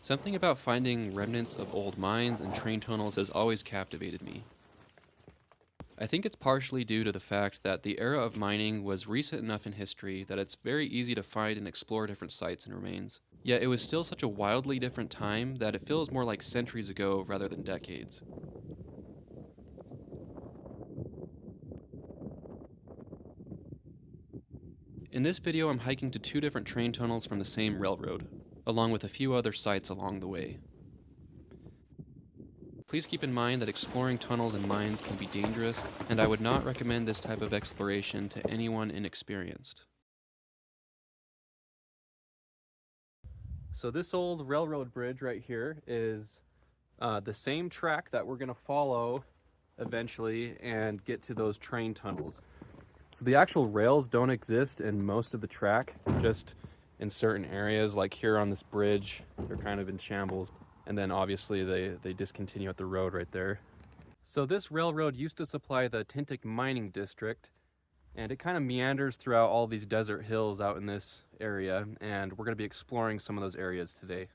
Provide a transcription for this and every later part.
Something about finding remnants of old mines and train tunnels has always captivated me. I think it's partially due to the fact that the era of mining was recent enough in history that it's very easy to find and explore different sites and remains. Yet it was still such a wildly different time that it feels more like centuries ago rather than decades. In this video, I'm hiking to 2 different train tunnels from the same railroad, along with a few other sites along the way. Please keep in mind that exploring tunnels and mines can be dangerous, and I would not recommend this type of exploration to anyone inexperienced. So this old railroad bridge right here is the same track that we're going to follow eventually and get to those train tunnels. So the actual rails don't exist in most of the track, just in certain areas, like here on this bridge, they're kind of in shambles. And then obviously they discontinue at the road right there. So this railroad used to supply the Tintic mining district, and it kind of meanders throughout all these desert hills out in this area, and we're going to be exploring some of those areas today.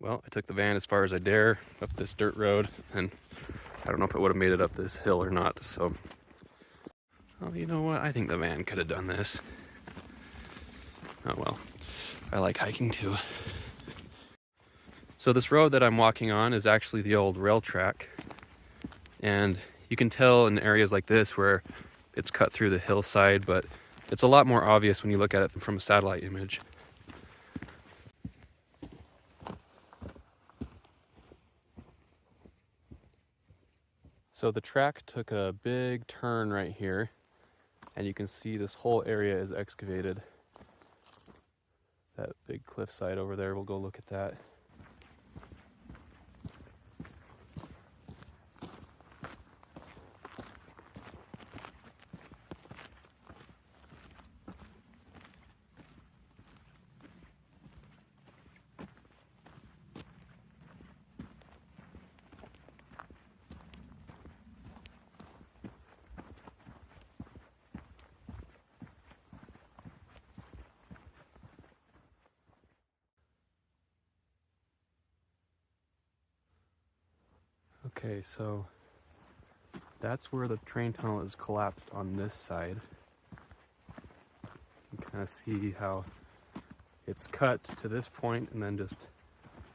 Well, I took the van as far as I dare up this dirt road, and I don't know if it would have made it up this hill or not, so... Oh, you know what? I think the van could have done this. Oh well, I like hiking too. So this road that I'm walking on is actually the old rail track, and you can tell in areas like this where it's cut through the hillside, but it's a lot more obvious when you look at it from a satellite image. So the track took a big turn right here, and you can see this whole area is excavated. That big cliffside over there, we'll go look at that. Okay, so that's where the train tunnel is collapsed on this side. You kind of see how it's cut to this point and then just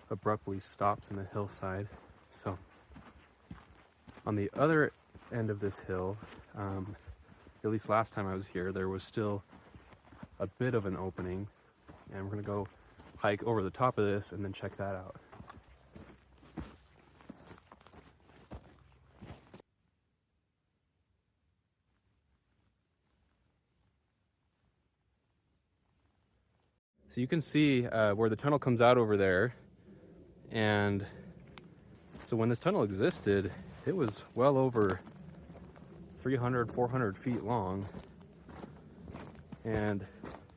abruptly stops in the hillside. So on the other end of this hill, at least last time I was here, there was still a bit of an opening, and we're gonna go hike over the top of this and then check that out. So you can see where the tunnel comes out over there, and so when this tunnel existed, it was well over 300, 400 feet long, and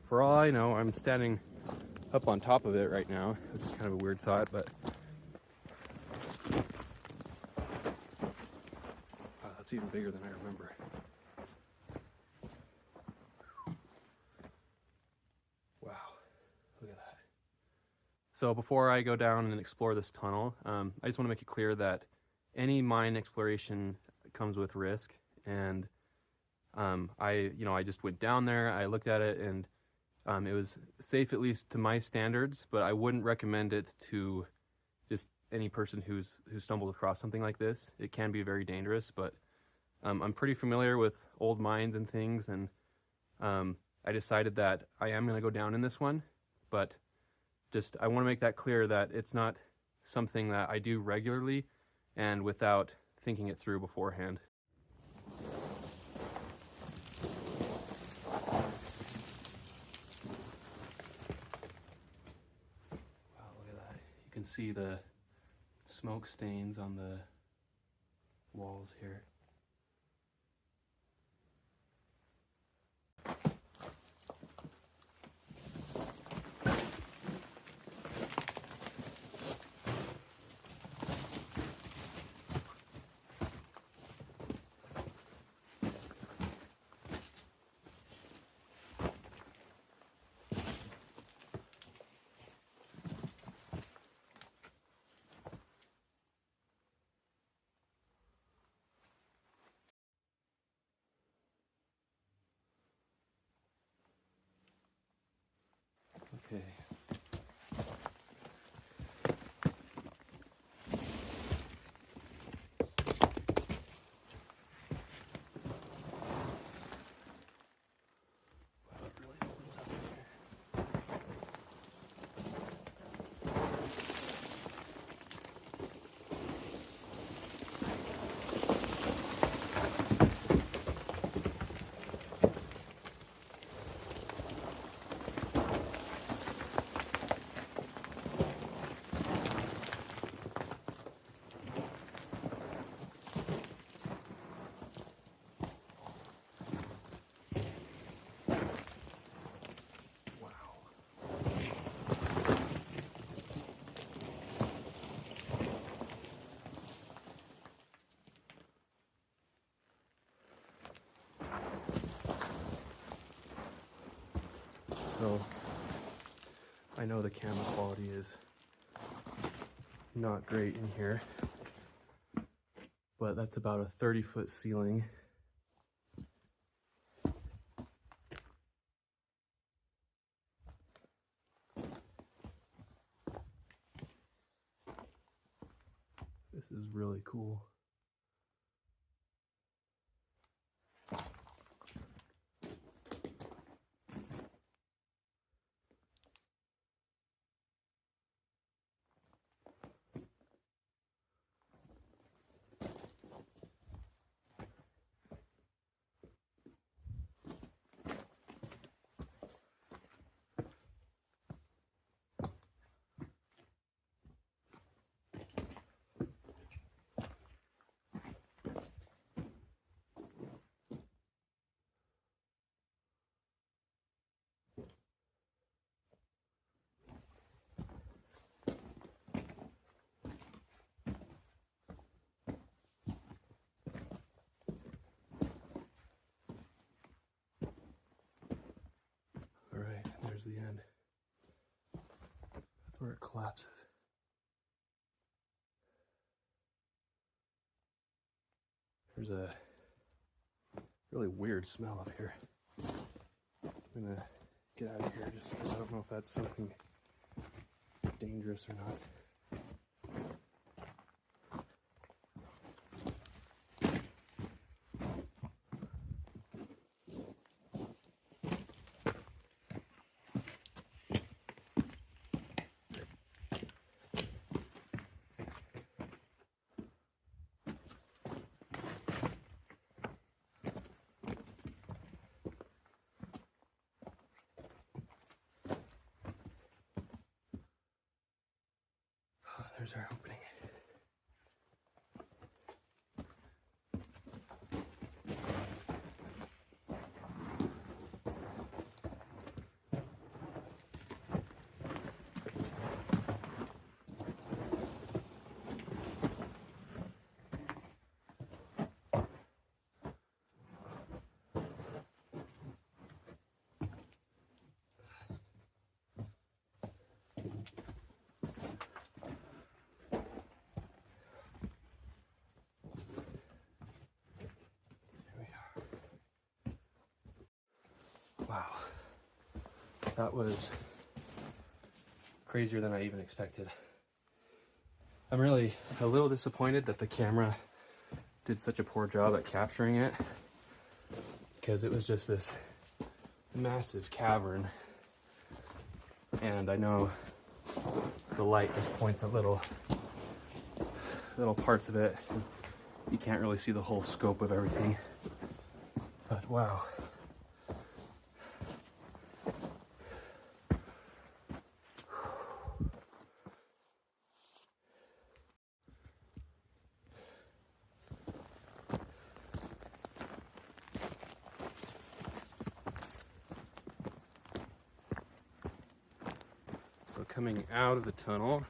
for all I know, I'm standing up on top of it right now, which is kind of a weird thought, but wow, that's even bigger than I remember. Wow, look at that. So before I go down and explore this tunnel, I just want to make it clear that any mine exploration comes with risk, and I just went down there, I looked at it, and it was safe, at least to my standards, but I wouldn't recommend it to just any person who stumbled across something like this. It can be very dangerous, but I'm pretty familiar with old mines and things, and I decided that I am going to go down in this one, but I want to make that clear that it's not something that I do regularly and without thinking it through beforehand. You can see the smoke stains on the walls here. Okay. Wow, it really opens up in here. So I know the camera quality is not great in here, but that's about a 30-foot ceiling. This is really cool. All right, and there's the end. That's where it collapses. There's a really weird smell up here. I'm gonna get out of here just because I don't know if that's something dangerous or not. There's our opening. Wow, that was crazier than I even expected. I'm really a little disappointed that the camera did such a poor job at capturing it, because it was just this massive cavern, and I know the light just points at little parts of it. You can't really see the whole scope of everything, but wow. So coming out of the tunnel,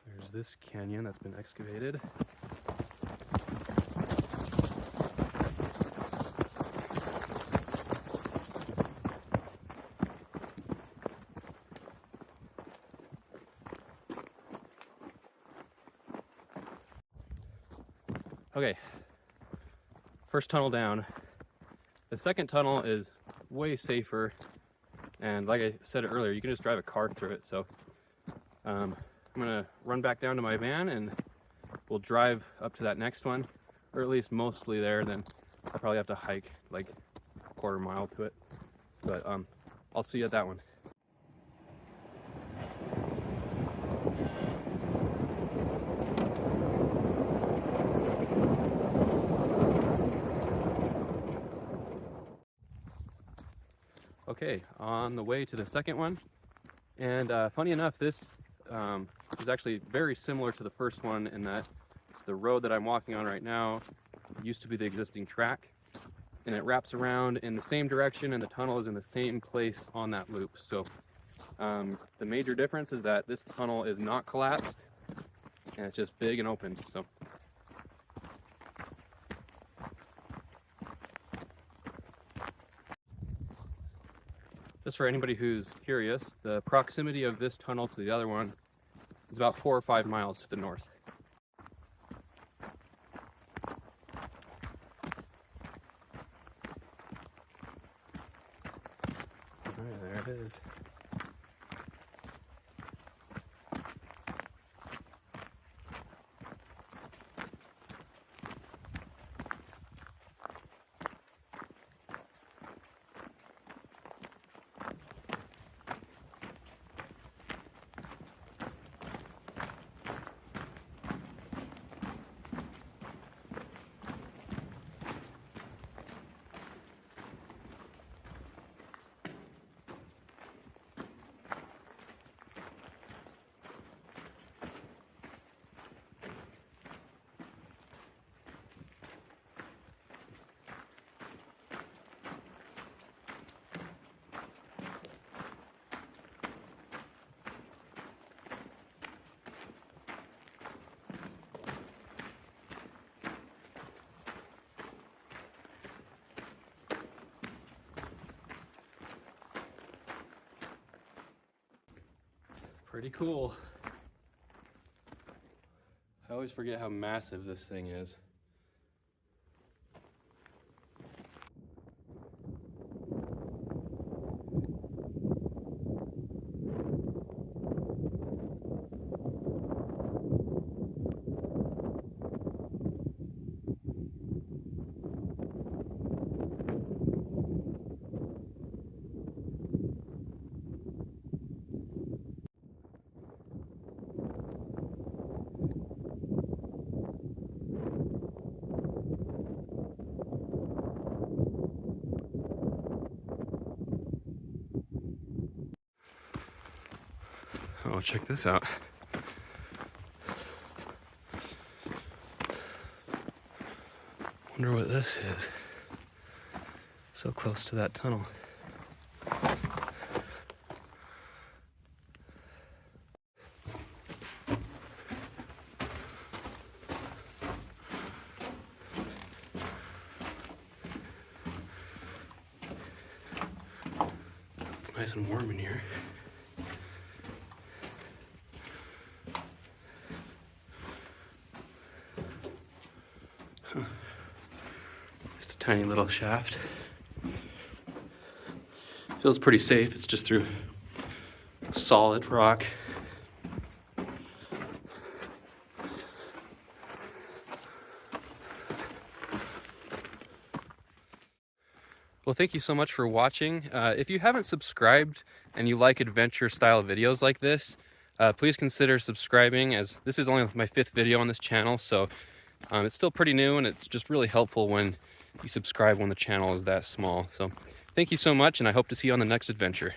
there's this canyon that's been excavated. Okay, first tunnel down. The second tunnel is way safer. And like I said earlier, you can just drive a car through it. So I'm gonna run back down to my van and we'll drive up to that next one, or at least mostly there. Then I'll probably have to hike like a quarter mile to it. But I'll see you at that one. Okay, on the way to the second one. And funny enough, this is actually very similar to the first one in that the road that I'm walking on right now used to be the existing track, and it wraps around in the same direction, and the tunnel is in the same place on that loop. So the major difference is that this tunnel is not collapsed, and it's just big and open. So just for anybody who's curious, the proximity of this tunnel to the other one is about 4 or 5 miles to the north. Alright, there it is. Pretty cool. I always forget how massive this thing is. Oh, check this out. Wonder what this is. So close to that tunnel. It's nice and warm in here. Just a tiny little shaft. Feels pretty safe. It's just through solid rock. Well, thank you so much for watching. If you haven't subscribed and you like adventure style videos like this, please consider subscribing, as this is only my 5th video on this channel, so it's still pretty new, and it's just really helpful when you subscribe when the channel is that small. So thank you so much, and I hope to see you on the next adventure.